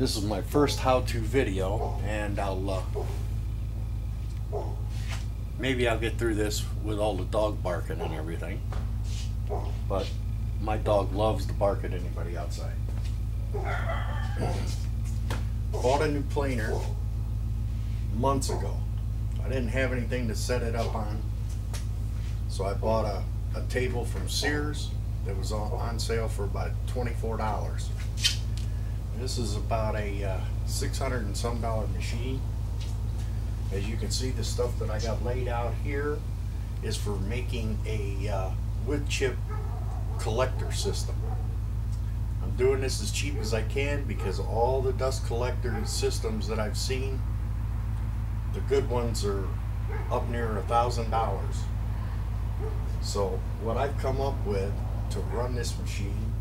This is my first how-to video, and maybe I'll get through this with all the dog barking and everything, but my dog loves to bark at anybody outside. Bought a new planer months ago. I didn't have anything to set it up on, so I bought a table from Sears that was on sale for about $24. This is about a $600 and some machine. As you can see, the stuff that I got laid out here is for making a wood chip collector system. I'm doing this as cheap as I can because all the dust collector systems that I've seen, the good ones are up near $1,000. So what I've come up with to run this machine,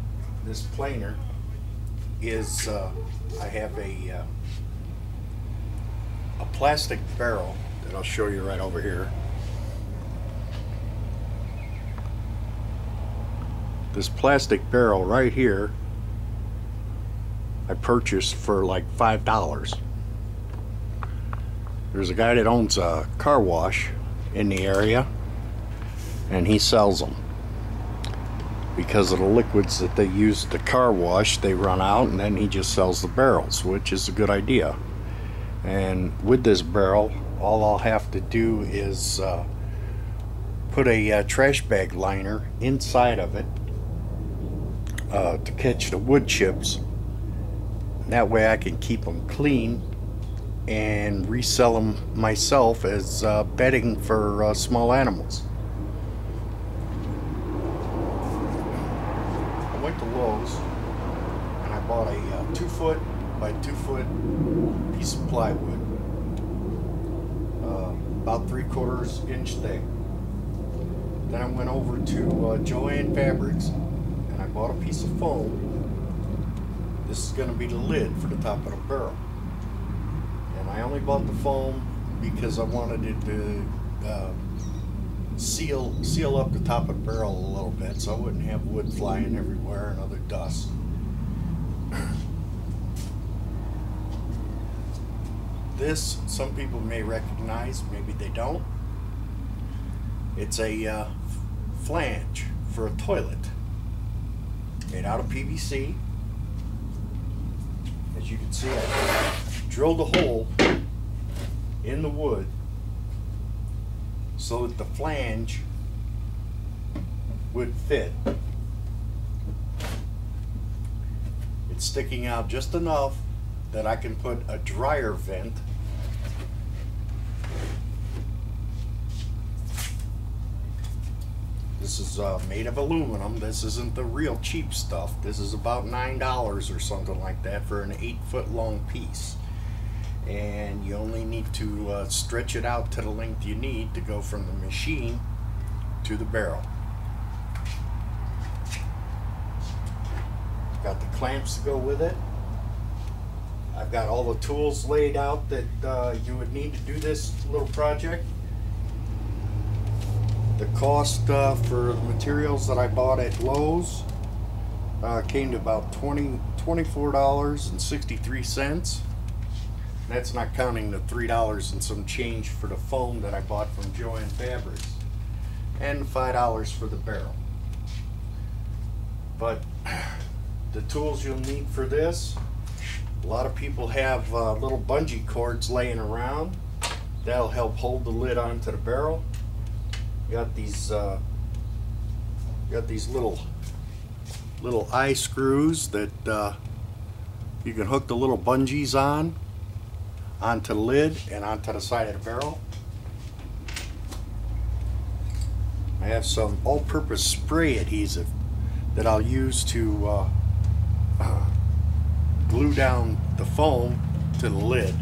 this planer, is I have a plastic barrel that I'll show you right over here. This plastic barrel right here I purchased for like $5. There's a guy that owns a car wash in the area, and he sells them. Because of the liquids that they use to car wash, they run out, and then he just sells the barrels, which is a good idea. And with this barrel, all I'll have to do is put a trash bag liner inside of it to catch the wood chips. That way I can keep them clean and resell them myself as bedding for small animals. I went to Lowe's and I bought a 2-foot by 2-foot piece of plywood, about 3/4 inch thick. Then I went over to Joann Fabrics and I bought a piece of foam. This is going to be the lid for the top of the barrel. And I only bought the foam because I wanted it to seal up the top of the barrel a little bit so I wouldn't have wood flying everywhere and other dust. This, some people may recognize, maybe they don't. It's a flange for a toilet made out of PVC. As you can see, I drilled a hole in the wood so that the flange would fit. It's sticking out just enough that I can put a dryer vent This is made of aluminum. This isn't the real cheap stuff. This is about $9 or something like that for an 8-foot long piece. And you only need to stretch it out to the length you need to go from the machine to the barrel. Got the clamps to go with it. I've got all the tools laid out that you would need to do this little project. The cost for the materials that I bought at Lowe's came to about $24.63. That's not counting the $3 and some change for the foam that I bought from Joann Fabrics, and $5 for the barrel. But the tools you'll need for this, a lot of people have little bungee cords laying around. That'll help hold the lid onto the barrel. Got these little eye screws that you can hook the little bungees onto the lid and onto the side of the barrel. I have some all-purpose spray adhesive that I'll use to glue down the foam to the lid.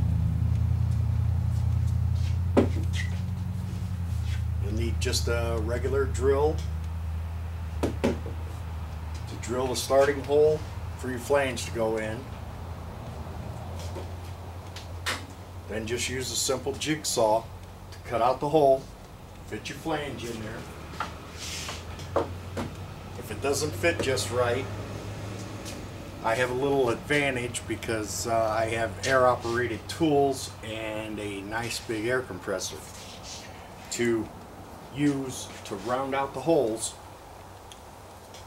You'll need just a regular drill to drill the starting hole for your flange to go in. Then just use a simple jigsaw to cut out the hole, fit your flange in there. If it doesn't fit just right, I have a little advantage because I have air operated tools and a nice big air compressor to use to round out the holes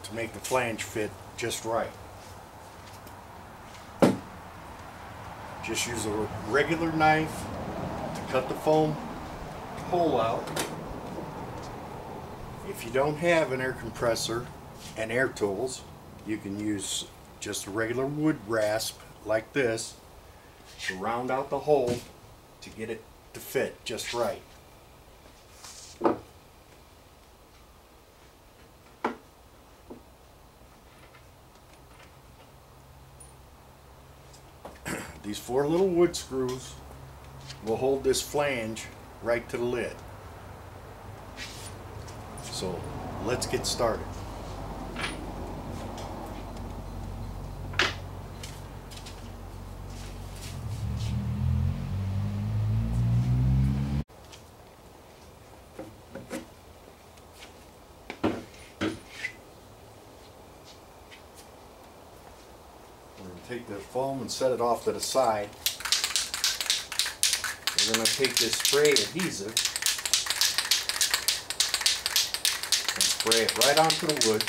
to make the flange fit just right. Just use a regular knife to cut the foam hole out. If you don't have an air compressor and air tools, you can use just a regular wood rasp like this to round out the hole to get it to fit just right. These 4 little wood screws will hold this flange right to the lid. So let's get started. Take the foam and set it off to the side. We're going to take this spray adhesive and spray it right onto the wood.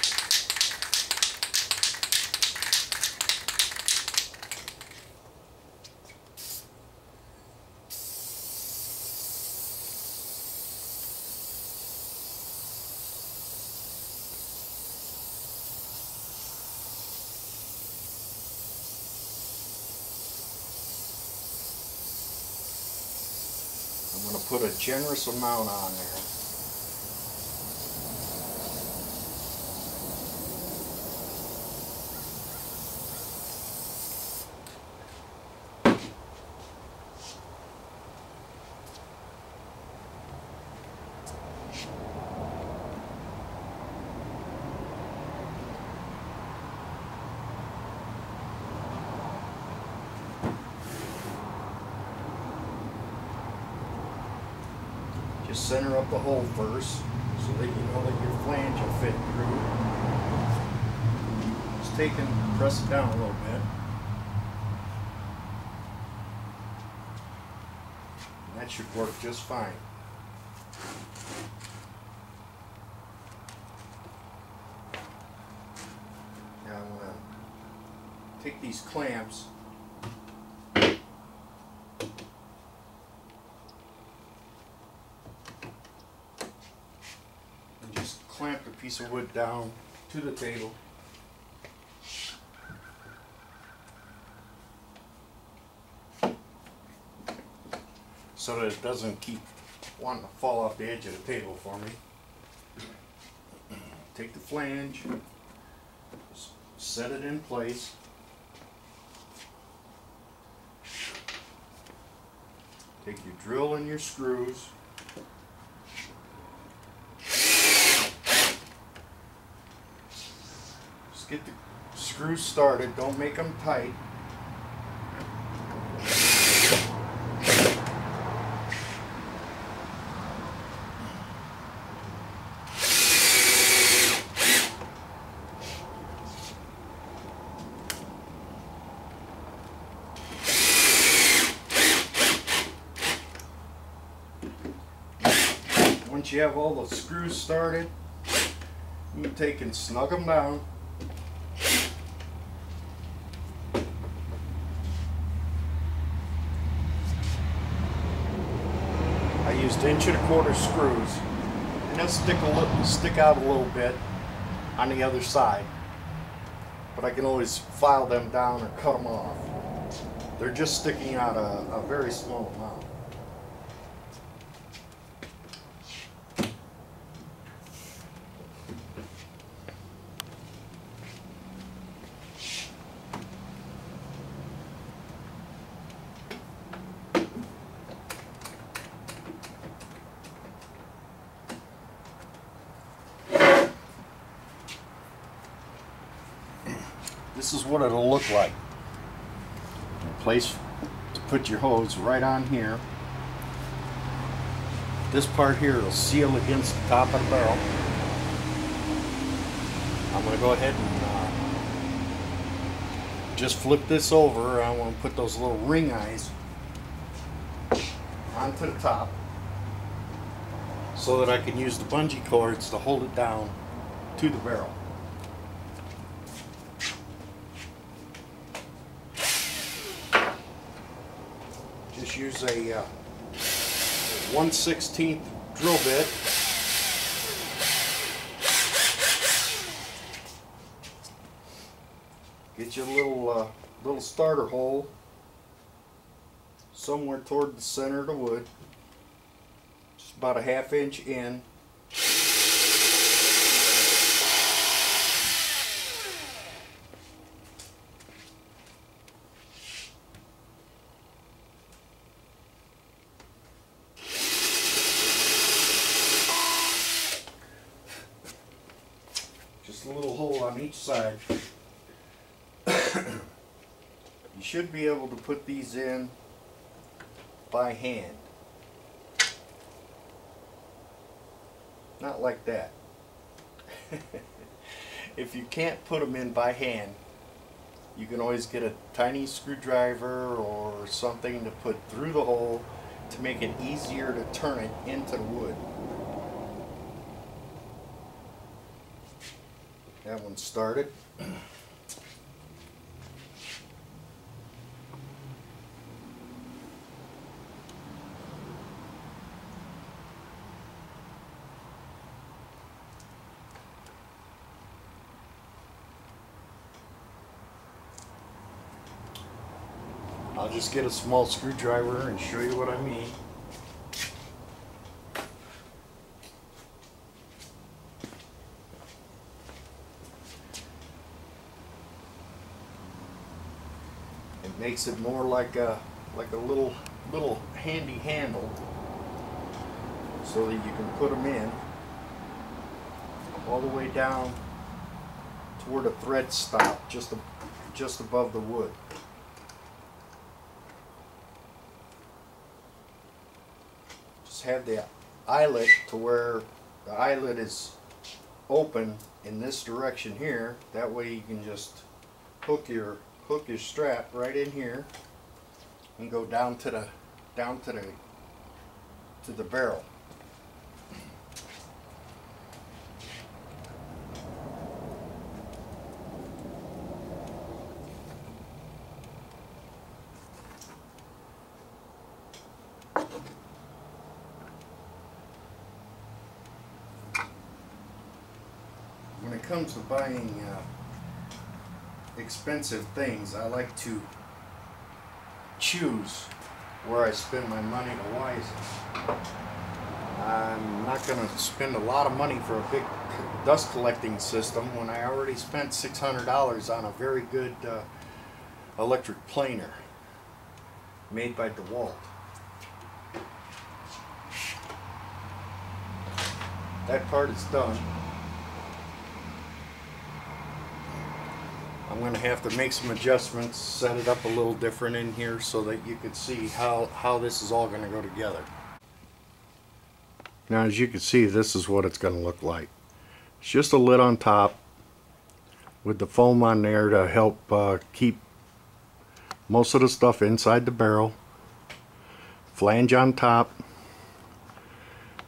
I'm going to put a generous amount on there. Just center up the hole first so that you know that your flange will fit through. Just take and press it down a little bit. And that should work just fine. Now I'm going to take these clamps clamp the piece of wood down to the table. So that it doesn't keep wanting to fall off the edge of the table for me. Take the flange, set it in place. Take your drill and your screws. Get the screws started, don't make them tight. Once you have all the screws started, you can take and snug them down. I used 1¼ screws, and they'll stick out a little bit on the other side, but I can always file them down or cut them off. They're just sticking out a very small amount. This is what it'll look like. A place to put your hose right on here. This part here will seal against the top of the barrel. I'm going to go ahead and just flip this over. I want to put those little ring eyes onto the top so that I can use the bungee cords to hold it down to the barrel. Just use a 1/16 drill bit. Get you a little starter hole somewhere toward the center of the wood, just about a 1/2 inch in. Just a little hole on each side. You should be able to put these in by hand. Not like that. If you can't put them in by hand, you can always get a tiny screwdriver or something to put through the hole to make it easier to turn it into the wood. That one started. I'll just get a small screwdriver and show you what I mean. It makes it more like a little handy handle so that you can put them in all the way down to where the threads stop, just above the wood. Just have the eyelet to where the eyelet is open in this direction here. That way you can just hook your strap right in here and go down to the barrel. When it comes to buying expensive things, I like to choose where I spend my money the wisest. I'm not going to spend a lot of money for a big dust collecting system when I already spent $600 on a very good electric planer made by DeWalt. That part is done. I'm going to have to make some adjustments, set it up a little different in here so that you can see how this is all going to go together. Now, as you can see, this is what it's going to look like. It's just a lid on top with the foam on there to help keep most of the stuff inside the barrel. Flange on top.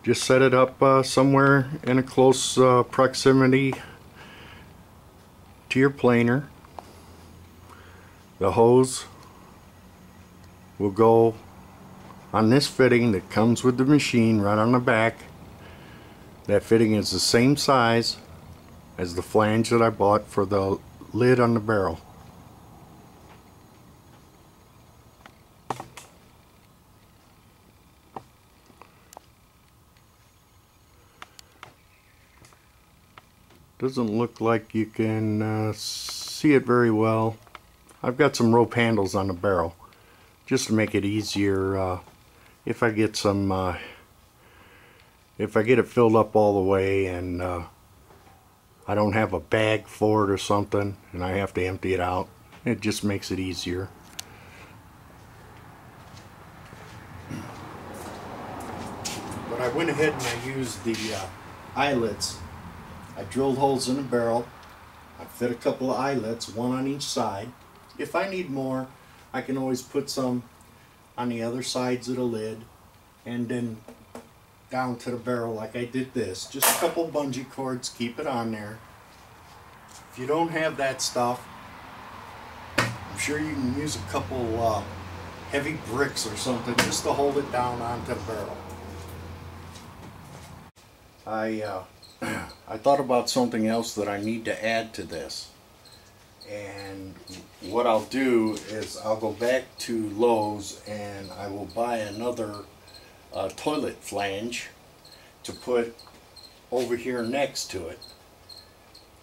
Just set it up somewhere in a close proximity to your planer. The hose will go on this fitting that comes with the machine right on the back. That fitting is the same size as the flange that I bought for the lid on the barrel. Doesn't look like you can see it very well. I've got some rope handles on the barrel just to make it easier if I get it filled up all the way and I don't have a bag for it or something and I have to empty it out. It just makes it easier. But I went ahead and I used the eyelets. I drilled holes in the barrel. I fit a couple of eyelets, one on each side, If I need more, I can always put some on the other sides of the lid and then down to the barrel like I did this. Just a couple bungee cords, keep it on there. If you don't have that stuff, I'm sure you can use a couple heavy bricks or something just to hold it down onto the barrel. I thought about something else that I need to add to this. And what I'll do is I'll go back to Lowe's and I will buy another toilet flange to put over here next to it.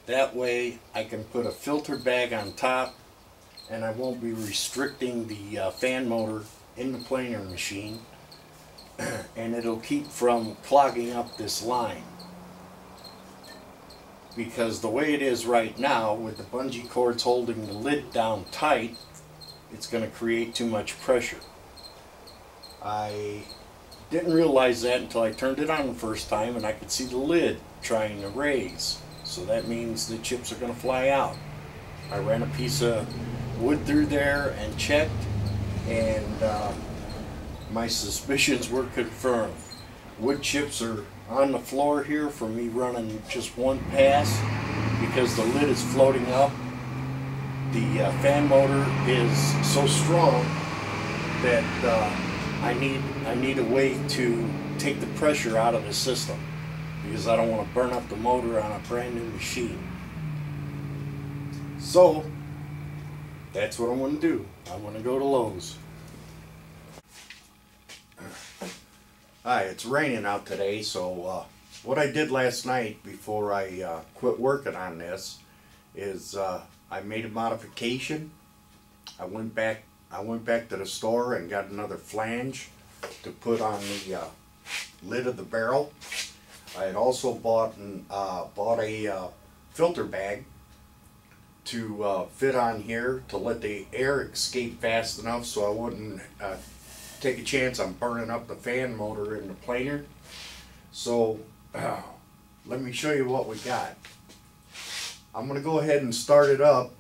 That way I can put a filter bag on top and I won't be restricting the fan motor in the planer machine, and it'll keep from clogging up this line. Because the way it is right now, with the bungee cords holding the lid down tight, it's going to create too much pressure. I didn't realize that until I turned it on the first time and I could see the lid trying to raise. So that means the chips are going to fly out. I ran a piece of wood through there and checked, and my suspicions were confirmed. Wood chips are on the floor here from me running just one pass because the lid is floating up. The fan motor is so strong that I need a way to take the pressure out of the system, because I don't want to burn up the motor on a brand new machine. So that's what I'm going to do. I'm going to go to Lowe's. Hi, it's raining out today, so what I did last night before I quit working on this is I made a modification. I went back to the store and got another flange to put on the lid of the barrel. I had also bought a filter bag to fit on here to let the air escape fast enough so I wouldn't take a chance on burning up the fan motor in the planer. So let me show you what we got. I'm going to go ahead and start it up.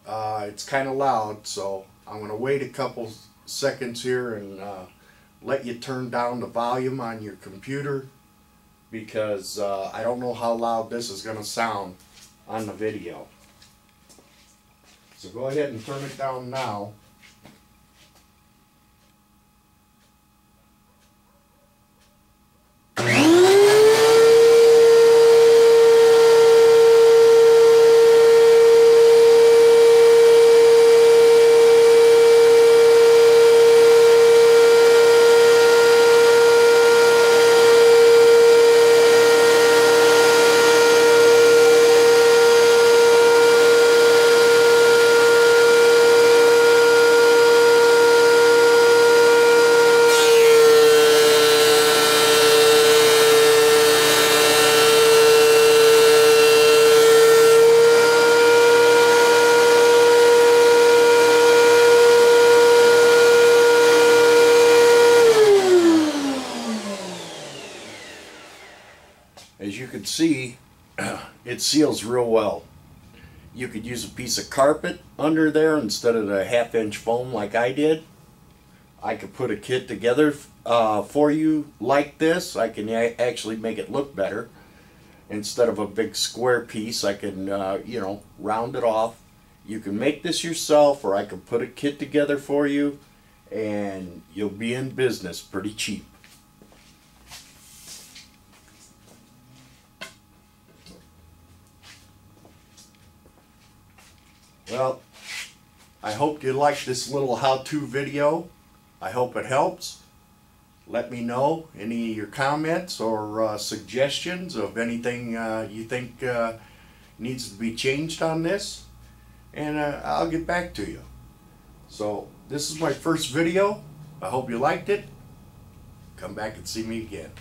It's kind of loud, so I'm going to wait a couple seconds here and let you turn down the volume on your computer, because I don't know how loud this is going to sound on the video. So go ahead and turn it down now. As you can see, it seals real well. You could use a piece of carpet under there instead of the 1/2-inch foam like I did. I could put a kit together for you like this. I can actually make it look better. Instead of a big square piece, I can you know, round it off. You can make this yourself, or I can put a kit together for you, and you'll be in business pretty cheap. Well, I hope you liked this little how-to video. I hope it helps. Let me know any of your comments or suggestions of anything you think needs to be changed on this, and I'll get back to you. So this is my first video. I hope you liked it. Come back and see me again.